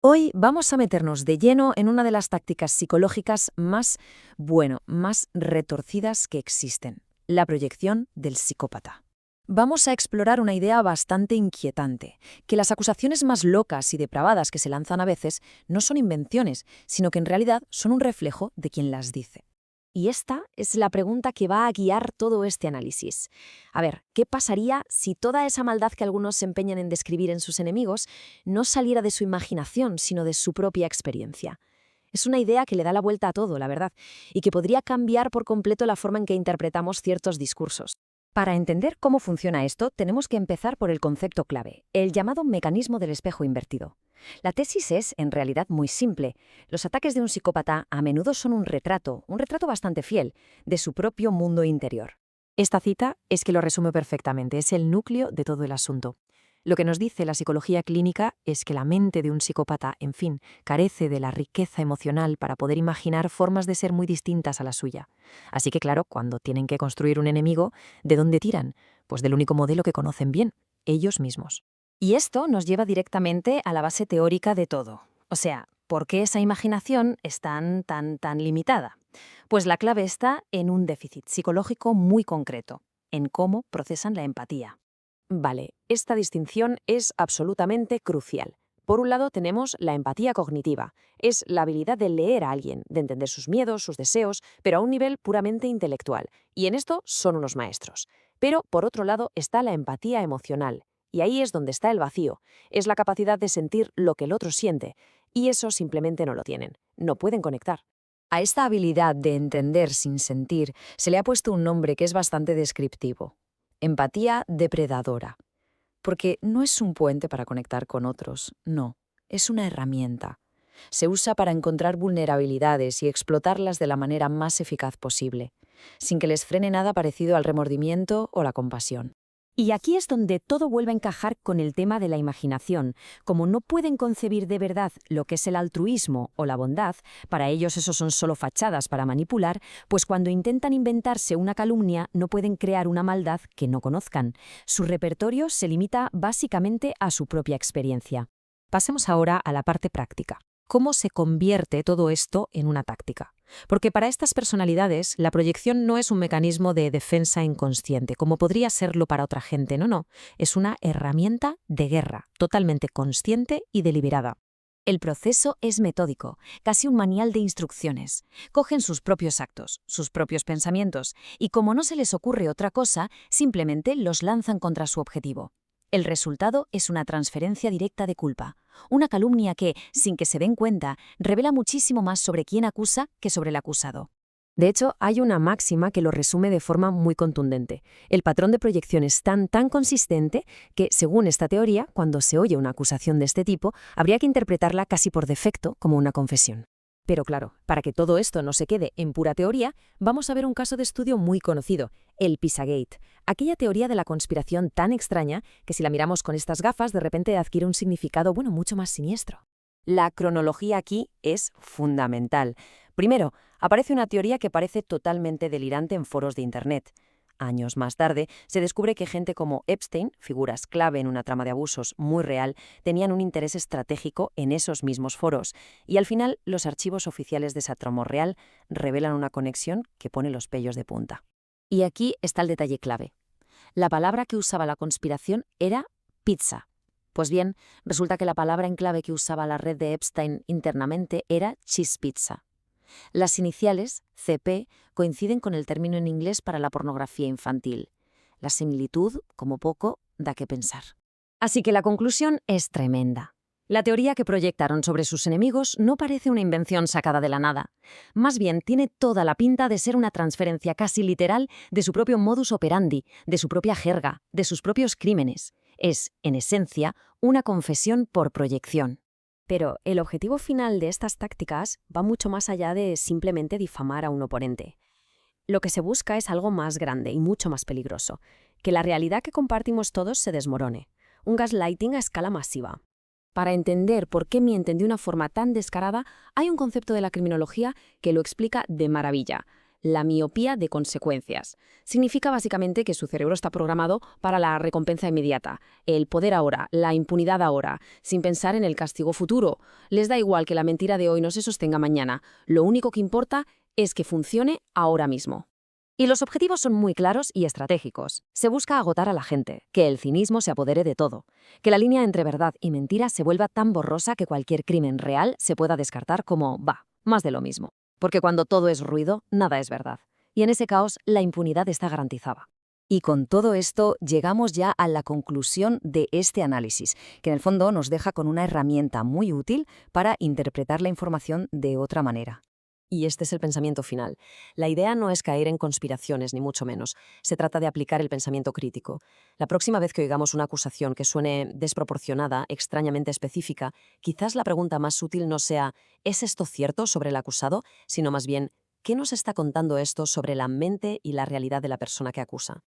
Hoy vamos a meternos de lleno en una de las tácticas psicológicas más retorcidas que existen, la proyección del psicópata. Vamos a explorar una idea bastante inquietante, que las acusaciones más locas y depravadas que se lanzan a veces no son invenciones, sino que en realidad son un reflejo de quien las dice. Y esta es la pregunta que va a guiar todo este análisis. A ver, ¿qué pasaría si toda esa maldad que algunos se empeñan en describir en sus enemigos no saliera de su imaginación, sino de su propia experiencia? Es una idea que le da la vuelta a todo, la verdad, y que podría cambiar por completo la forma en que interpretamos ciertos discursos. Para entender cómo funciona esto, tenemos que empezar por el concepto clave, el llamado mecanismo del espejo invertido. La tesis es, en realidad, muy simple. Los ataques de un psicópata a menudo son un retrato bastante fiel, de su propio mundo interior. Esta cita es que lo resume perfectamente, es el núcleo de todo el asunto. Lo que nos dice la psicología clínica es que la mente de un psicópata, en fin, carece de la riqueza emocional para poder imaginar formas de ser muy distintas a la suya. Así que, claro, cuando tienen que construir un enemigo, ¿de dónde tiran? Pues del único modelo que conocen bien, ellos mismos. Y esto nos lleva directamente a la base teórica de todo. O sea, ¿por qué esa imaginación es tan limitada? Pues la clave está en un déficit psicológico muy concreto, en cómo procesan la empatía. Vale, esta distinción es absolutamente crucial. Por un lado tenemos la empatía cognitiva. Es la habilidad de leer a alguien, de entender sus miedos, sus deseos, pero a un nivel puramente intelectual. Y en esto son unos maestros. Pero, por otro lado, está la empatía emocional. Y ahí es donde está el vacío. Es la capacidad de sentir lo que el otro siente. Y eso simplemente no lo tienen. No pueden conectar. A esta habilidad de entender sin sentir se le ha puesto un nombre que es bastante descriptivo. Empatía depredadora. Porque no es un puente para conectar con otros, no, es una herramienta. Se usa para encontrar vulnerabilidades y explotarlas de la manera más eficaz posible, sin que les frene nada parecido al remordimiento o la compasión. Y aquí es donde todo vuelve a encajar con el tema de la imaginación. Como no pueden concebir de verdad lo que es el altruismo o la bondad, para ellos eso son solo fachadas para manipular, pues cuando intentan inventarse una calumnia no pueden crear una maldad que no conozcan. Su repertorio se limita básicamente a su propia experiencia. Pasemos ahora a la parte práctica. ¿Cómo se convierte todo esto en una táctica? Porque para estas personalidades, la proyección no es un mecanismo de defensa inconsciente, como podría serlo para otra gente, no. Es una herramienta de guerra, totalmente consciente y deliberada. El proceso es metódico, casi un manual de instrucciones. Cogen sus propios actos, sus propios pensamientos, y como no se les ocurre otra cosa, simplemente los lanzan contra su objetivo. El resultado es una transferencia directa de culpa, una calumnia que, sin que se den cuenta, revela muchísimo más sobre quién acusa que sobre el acusado. De hecho, hay una máxima que lo resume de forma muy contundente. El patrón de proyección es tan consistente que, según esta teoría, cuando se oye una acusación de este tipo, habría que interpretarla casi por defecto como una confesión. Pero claro, para que todo esto no se quede en pura teoría, vamos a ver un caso de estudio muy conocido, el Pizzagate, aquella teoría de la conspiración tan extraña que si la miramos con estas gafas de repente adquiere un significado, mucho más siniestro. La cronología aquí es fundamental. Primero, aparece una teoría que parece totalmente delirante en foros de Internet. Años más tarde, se descubre que gente como Epstein, figuras clave en una trama de abusos muy real, tenían un interés estratégico en esos mismos foros, y al final los archivos oficiales de esa trama real revelan una conexión que pone los pellos de punta. Y aquí está el detalle clave. La palabra que usaba la conspiración era pizza. Pues bien, resulta que la palabra en clave que usaba la red de Epstein internamente era cheese pizza. Las iniciales, CP, coinciden con el término en inglés para la pornografía infantil. La similitud, como poco, da que pensar. Así que la conclusión es tremenda. La teoría que proyectaron sobre sus enemigos no parece una invención sacada de la nada. Más bien, tiene toda la pinta de ser una transferencia casi literal de su propio modus operandi, de su propia jerga, de sus propios crímenes. Es, en esencia, una confesión por proyección. Pero el objetivo final de estas tácticas va mucho más allá de simplemente difamar a un oponente. Lo que se busca es algo más grande y mucho más peligroso, que la realidad que compartimos todos se desmorone. Un gaslighting a escala masiva. Para entender por qué mienten de una forma tan descarada, hay un concepto de la criminología que lo explica de maravilla: la miopía de consecuencias. Significa básicamente que su cerebro está programado para la recompensa inmediata, el poder ahora, la impunidad ahora, sin pensar en el castigo futuro. Les da igual que la mentira de hoy no se sostenga mañana. Lo único que importa es que funcione ahora mismo. Y los objetivos son muy claros y estratégicos. Se busca agotar a la gente, que el cinismo se apodere de todo, que la línea entre verdad y mentira se vuelva tan borrosa que cualquier crimen real se pueda descartar como, más de lo mismo. Porque cuando todo es ruido, nada es verdad. Y en ese caos, la impunidad está garantizada. Y con todo esto llegamos ya a la conclusión de este análisis, que en el fondo nos deja con una herramienta muy útil para interpretar la información de otra manera. Y este es el pensamiento final. La idea no es caer en conspiraciones, ni mucho menos. Se trata de aplicar el pensamiento crítico. La próxima vez que oigamos una acusación que suene desproporcionada, extrañamente específica, quizás la pregunta más útil no sea ¿es esto cierto sobre el acusado?, sino más bien ¿qué nos está contando esto sobre la mente y la realidad de la persona que acusa?